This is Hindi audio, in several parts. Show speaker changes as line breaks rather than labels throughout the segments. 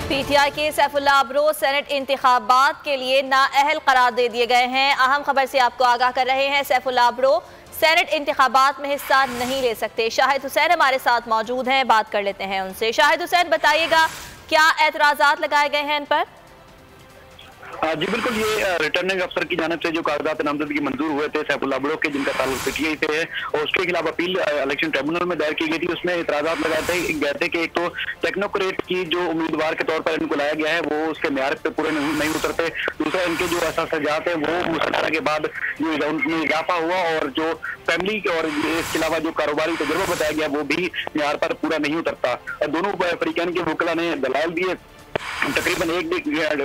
पीटीआई के सैफुल्लाह अब्रो सेनेट इंतखाबात के लिए नाअहल करार दे दिए गए हैं। अहम खबर से आपको आगाह कर रहे हैं। सैफुल्लाह अब्रो सेनेट इंतखाबात में हिस्सा नहीं ले सकते। शाहिद हुसैन हमारे साथ मौजूद हैं, बात कर लेते हैं उनसे। शाहिद हुसैन, बताइएगा क्या एतराज़ात लगाए गए हैं इन पर?
जी बिल्कुल, ये रिटर्निंग अफसर की जानिब से जो कागजात नामजदगी मंजूर हुए थे सैफुल्लाह अब्रो के, जिनका ताल्लुक पीटीआई से है और उसके खिलाफ अपील इलेक्शन ट्रिब्यूनल में दायर की गई थी। उसमें एतराज़ात लगाए गए थे कि एक तो टेक्नोक्रेट की जो उम्मीदवार के तौर पर इनको लाया गया है वो उसके म्यार पे पूरे नहीं उतरते। दूसरा, इनके जो असासजात है वो मुसलसला के बाद जो उनमें इजाफा हुआ और जो फैमिली और इसके अलावा जो कारोबारी तजुर्बा बताया गया वो भी म्यार पर पूरा नहीं उतरता। दोनों फरीकैन के वकला ने दलाइल दिए। तकरीबन एक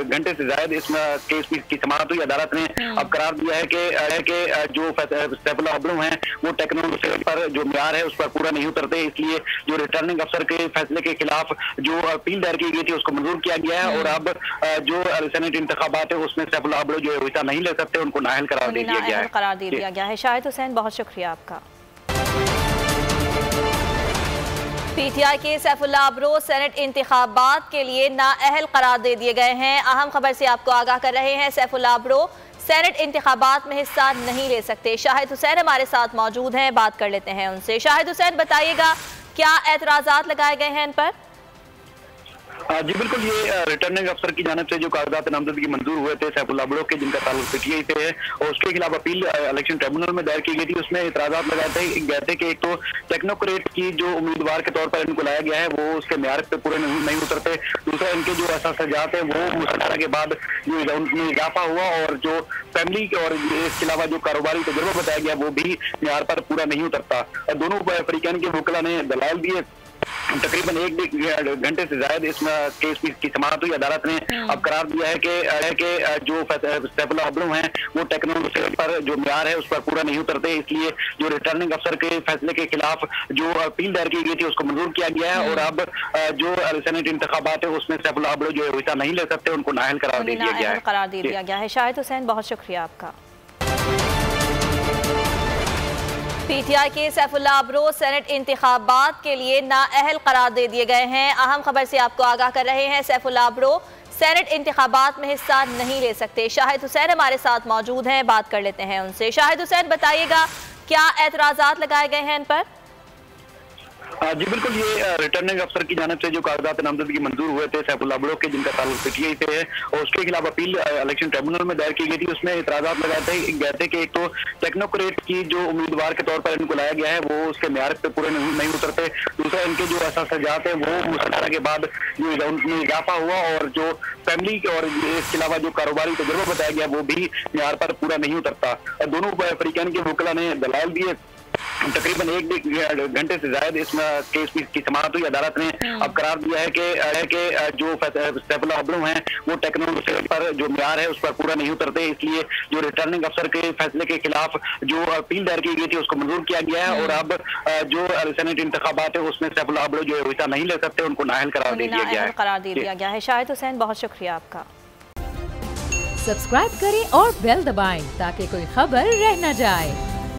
घंटे से ज्यादा इस केस की समाअत हुई। अदालत ने अब करार दिया है कि जो सैफुल्लाह अब्रो हैं वो टेक्नोलॉजी पर जो म्यार है उस पर पूरा नहीं उतरते, इसलिए जो रिटर्निंग अफसर के फैसले के खिलाफ जो अपील दायर की गई थी उसको मंजूर किया गया है और अब जो सेनेट इंतखाबात है उसमें सैफुल्लाह अब्रो जो है हिस्सा नहीं ले सकते, उनको नाअहल करार दे दिया गया है।
शाहिद हुसैन, बहुत शुक्रिया आपका। पीटीआई के सैफुल्लाह अब्रो सेनेट इंतखाबात के लिए नाअहल करार दे दिए गए हैं। अहम खबर से आपको आगाह कर रहे हैं। सैफुल्लाह अब्रो सेनेट इंतखाबात में हिस्सा नहीं ले सकते। शाहिद हुसैन हमारे साथ मौजूद हैं, बात कर लेते हैं उनसे। शाहिद हुसैन, बताइएगा क्या एतराज़ात लगाए गए हैं इन पर?
जी बिल्कुल, ये रिटर्निंग अफसर की जानिब से जो कागजात नामजदगी मंजूर हुए थे सैफुल्लाह अब्रो के, जिनका ताल्लुक पीटीआई से है और उसके खिलाफ अपील इलेक्शन ट्रिब्यूनल में दायर की गई थी। उसमें एतराज़ात लगाए गए थे कि एक तो टेक्नोक्रेट की जो उम्मीदवार के तौर पर इनको लाया गया है वो उसके म्यार पे पूरे नहीं उतरते। दूसरा, इनके जो असासजात है वो मुसलसला के बाद जो उनमें इजाफा हुआ और जो फैमिली और इसके अलावा जो कारोबारी तजुर्बा बताया गया वो भी म्यार पर पूरा नहीं उतरता। दोनों फरीकैन के वकला ने दलाइल दिए। तकरीबन एक घंटे से ज्यादा इस केस की समाअत हुई। अदालत ने अब करार दिया है कि जो सैफुल्लाह अब्रो हैं वो टेक्नोलॉजी पर जो म्यार है उस पर पूरा नहीं उतरते, इसलिए जो रिटर्निंग अफसर के फैसले के खिलाफ जो अपील दायर की गई थी उसको मंजूर किया गया है और अब जो सेनेट इंतखाबात है उसमें सैफुल्लाह अब्रो जो है हिस्सा नहीं ले सकते, उनको नाअहल करार दे दिया गया है। शाहिद हुसैन, बहुत शुक्रिया आपका। पीटीआई के सैफुल्लाह अब्रो सेनेट इंतखाबात के लिए नाअहल करार दे दिए गए हैं। अहम खबर से आपको आगाह कर रहे हैं। सैफुल्लाह अब्रो सेनेट इंतखाबात में हिस्सा नहीं ले सकते। शाहिद हुसैन हमारे साथ मौजूद हैं, बात कर लेते हैं उनसे। शाहिद हुसैन, बताइएगा क्या एतराज़ात लगाए गए हैं इन पर? जी बिल्कुल, ये रिटर्निंग अफसर की जानिब से जो कागजात नामजदगी मंजूर हुए थे सैफुल्लाह अब्रो के, जिनका ताल्लुक पीटीआई से है और उसके खिलाफ अपील इलेक्शन ट्रिब्यूनल में दायर की गई थी। उसमें एतराज़ात लगाए गए थे कि एक तो टेक्नोक्रेट की जो उम्मीदवार के तौर पर इनको लाया गया है वो उसके म्यार पे पूरे नहीं उतरते। दूसरा, इनके जो असासजात है वो मुसलसला के बाद जो उनमें इजाफा हुआ और जो फैमिली और इसके अलावा जो कारोबारी तजुर्बा बताया गया वो भी म्यार पर पूरा नहीं उतरता। दोनों फरीकैन के वकला ने दलाइल दिए। तकरीबन एक घंटे से ज्यादा इस केस की समाअत हुई। अदालत ने अब करार दिया है कि जो सैफुल्लाह अब्रो हैं वो टेक्नोलॉजी पर जो म्यार है उस पर पूरा नहीं उतरते, इसलिए जो रिटर्निंग अफसर के फैसले के खिलाफ जो अपील दायर की गई थी उसको मंजूर किया गया है और अब जो सेनेट इंतखाबात है उसमें सैफुल्लाह अब्रो जो है हिस्सा नहीं ले सकते, उनको नाअहल करार दे दिया गया है। शाहिद हुसैन, बहुत शुक्रिया आपका।
सब्सक्राइब करें और बेल दबाएं ताकि कोई खबर रह न जाए।